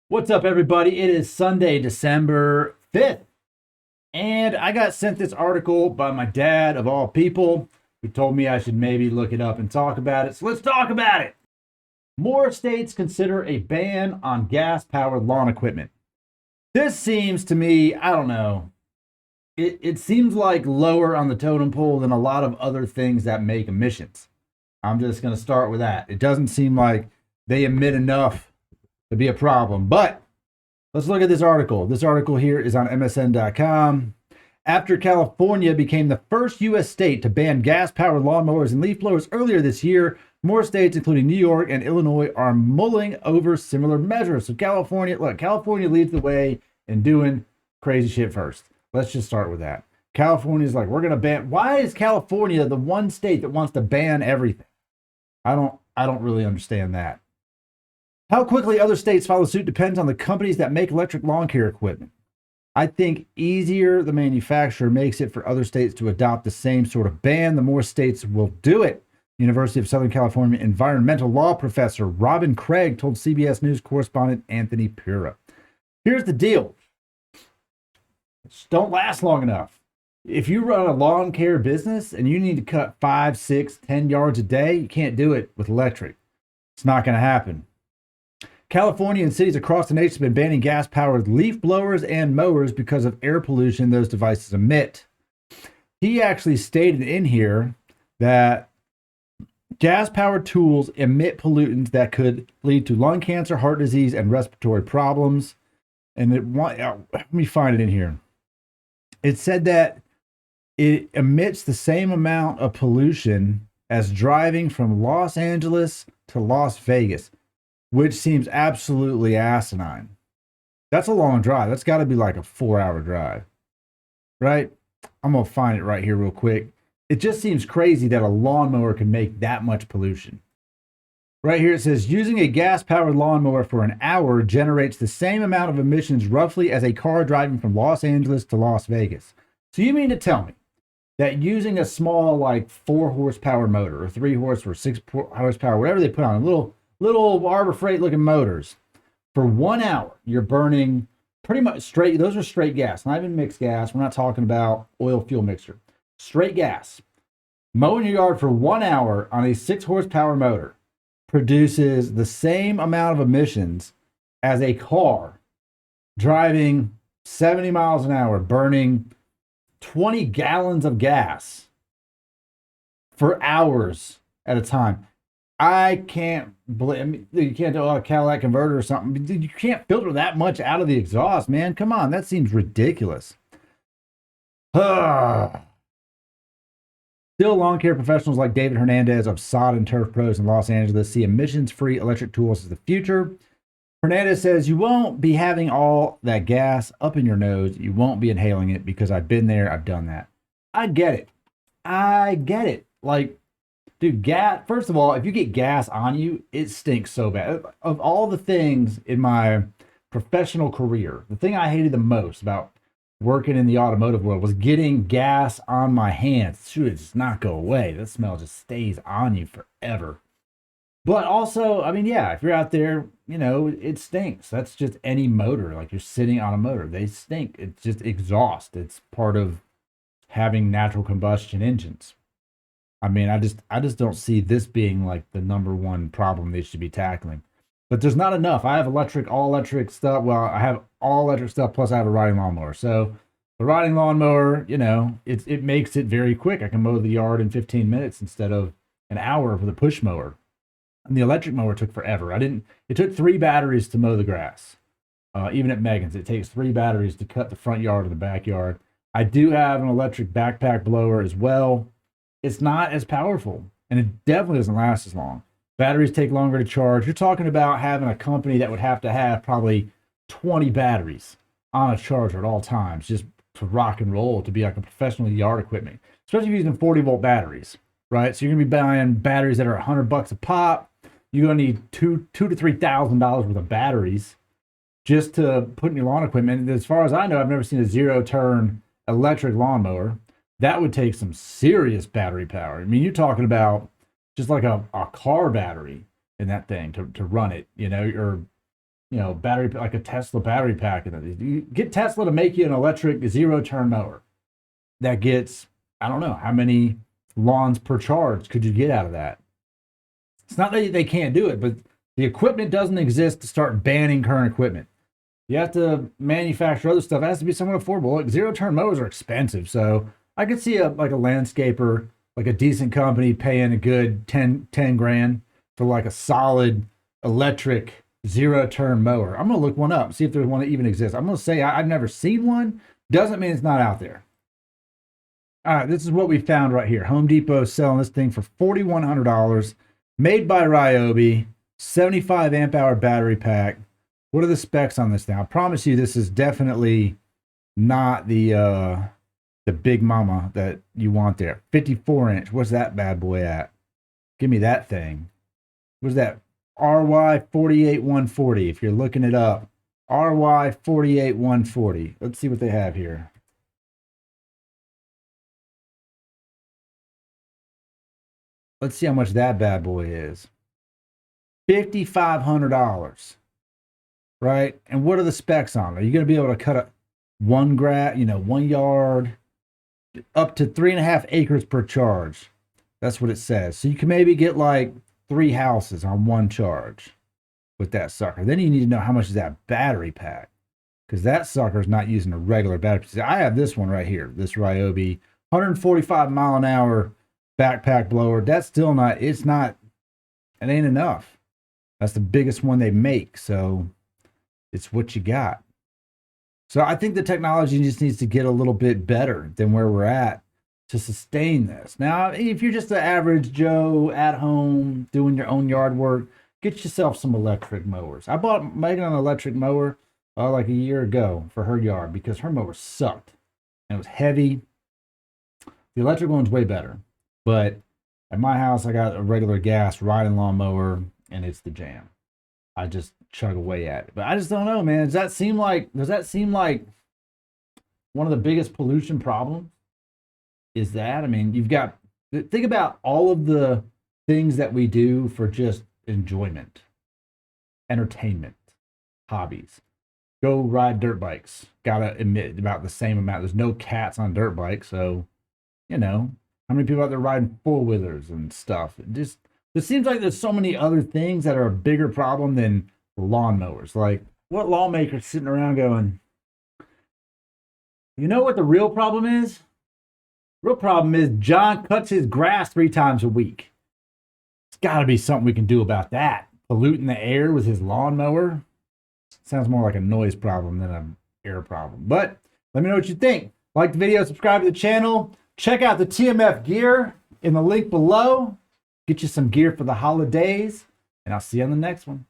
What's up, everybody? It is Sunday, December 5th, and I got sent this article by my dad, of all people, who told me I should maybe look it up and talk about it. So let's talk about it. More states consider a ban on gas powered lawn equipment. This seems to me, I don't know, it seems like lower on the totem pole than a lot of other things that make emissions. I'm just going to start with that. It doesn't seem like they emit enough to be a problem, but let's look at this article. This article here is on MSN.com. After California became the first U.S. state to ban gas-powered lawnmowers and leaf blowers earlier this year, more states, including New York and Illinois, are mulling over similar measures. So California leads the way in doing crazy shit first. Let's just start with that. California's like, we're gonna ban. Why is California the one state that wants to ban everything? I don't really understand that. How quickly other states follow suit depends on the companies that make electric lawn care equipment. I think easier the manufacturer makes it for other states to adopt the same sort of ban, the more states will do it. University of Southern California environmental law professor Robin Craig told CBS News correspondent Anthony Pura. Here's the deal. Just don't last long enough. If you run a lawn care business and you need to cut 5, 6, 10 yards a day, you can't do it with electric. It's not going to happen. California and cities across the nation have been banning gas-powered leaf blowers and mowers because of air pollution those devices emit. He actually stated in here that gas-powered tools emit pollutants that could lead to lung cancer, heart disease, and respiratory problems. And let me find it in here. It said that it emits the same amount of pollution as driving from Los Angeles to Las Vegas, which seems absolutely asinine. That's a long drive. That's got to be like a 4-hour drive, right? I'm going to find it right here real quick. It just seems crazy that a lawnmower can make that much pollution. Right here it says, using a gas-powered lawnmower for an hour generates the same amount of emissions roughly as a car driving from Los Angeles to Las Vegas. So you mean to tell me that using a small, like 4 horsepower motor or 3 horse or 6 horsepower, whatever they put on, little Arbor Freight looking motors, for 1 hour, you're burning pretty much straight, those are straight gas, not even mixed gas. We're not talking about oil fuel mixture. Straight gas. Mowing your yard for 1 hour on a 6 horsepower motor produces the same amount of emissions as a car driving 70 miles an hour, burning 20 gallons of gas for hours at a time. I can't believe, I mean, you can't do a Cadillac converter or something. You can't filter that much out of the exhaust, man. Come on, that seems ridiculous. Still, lawn care professionals like David Hernandez of Sod and Turf Pros in Los Angeles see emissions-free electric tools as the future. Hernandez says, you won't be having all that gas up in your nose. You won't be inhaling it because I've been there. I've done that. I get it. Like, dude, gas, first of all, if you get gas on you, it stinks so bad. Of all the things in my professional career, the thing I hated the most about working in the automotive world was getting gas on my hands. Shoot, it just not go away. That smell just stays on you forever. But also, I mean, yeah, if you're out there, it stinks. That's just any motor. Like you're sitting on a motor, they stink. It's just exhaust. It's part of having natural combustion engines. I mean, I just don't see this being like the number one problem they should be tackling. But there's not enough. I have all electric stuff. Well, I have all electric stuff, plus I have a riding lawnmower. So the riding lawnmower, it makes it very quick. I can mow the yard in 15 minutes instead of an hour for the push mower. And the electric mower took forever. It took 3 batteries to mow the grass. Even at Megan's, it takes 3 batteries to cut the front yard or the backyard. I do have an electric backpack blower as well. It's not as powerful, and it definitely doesn't last as long. Batteries take longer to charge. You're talking about having a company that would have to have probably 20 batteries on a charger at all times just to rock and roll, to be like a professional yard equipment, especially if you're using 40-volt batteries, right? So you're going to be buying batteries that are $100 a pop. You're going to need $2,000 to $3,000 worth of batteries just to put in your lawn equipment. And as far as I know, I've never seen a zero-turn electric lawnmower. That would take some serious battery power. I mean, you're talking about just like a car battery in that thing to run it, or you know, battery, like a Tesla battery pack in it. You get Tesla to make you an electric zero turn mower that gets, I don't know, how many lawns per charge could you get out of that? It's not that they can't do it, but the equipment doesn't exist to start banning current equipment. You have to manufacture other stuff. It has to be somewhat affordable. Like zero turn mowers are expensive. So I could see a landscaper, like a decent company paying a good 10 grand for like a solid electric zero turn mower. I'm gonna look one up, see if there's one that even exists. I'm gonna say I've never seen one. Doesn't mean it's not out there. All right, this is what we found right here. Home Depot selling this thing for $4,100, made by Ryobi, 75 amp hour battery pack. What are the specs on this thing? I promise you, this is definitely not the big mama that you want there. 54 inch. What's that bad boy at? Give me that thing. What's that? RY 48140. If you're looking it up, RY 48140. Let's see what they have here. Let's see how much that bad boy is. $5,500. Right? And what are the specs on it? Are you going to be able to cut a 1 yard, up to 3.5 acres per charge? That's what it says. So you can maybe get like 3 houses on 1 charge with that sucker. Then you need to know how much is that battery pack, because that sucker is not using a regular battery. See, I have this one right here, this Ryobi 145 mile an hour backpack blower. That's still not, it ain't enough. That's the biggest one they make. So it's what you got. So I think the technology just needs to get a little bit better than where we're at to sustain this. Now, if you're just an average Joe at home doing your own yard work, get yourself some electric mowers. I bought Megan an electric mower like a year ago for her yard because her mower sucked and it was heavy. The electric one's way better, but at my house I got a regular gas riding lawn mower and it's the jam. I just chug away at it. But I just don't know, man. Does that seem like one of the biggest pollution problems? Is that? I mean, you've got, think about all of the things that we do for just enjoyment, entertainment, hobbies. Go ride dirt bikes. Gotta emit about the same amount. There's no cats on dirt bikes, so you know, how many people out there riding four-wheelers and stuff? It seems like there's so many other things that are a bigger problem than lawnmowers. Like, what lawmaker's sitting around going, you know what the real problem is? Real problem is John cuts his grass 3 times a week. It's got to be something we can do about that. Polluting the air with his lawnmower. Sounds more like a noise problem than an air problem. But let me know what you think. Like the video, subscribe to the channel. Check out the TMF gear in the link below. Get you some gear for the holidays. And I'll see you on the next one.